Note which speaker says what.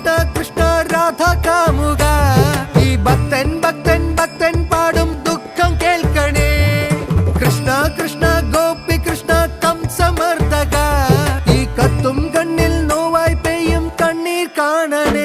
Speaker 1: കൃഷ്ണ കൃഷ്ണ രാധ കാമുക ഈ ഭക്തൻ ഭക്തൻ ഭക്തൻ പാടും ദുഃഖം കേൾക്കണേ കൃഷ്ണ കൃഷ്ണ ഗോപി കൃഷ്ണ കംസമർദ്ദക ഈ കത്തും കണ്ണിൽ നോവായി പെയ്യും കണ്ണീർ കാണണേ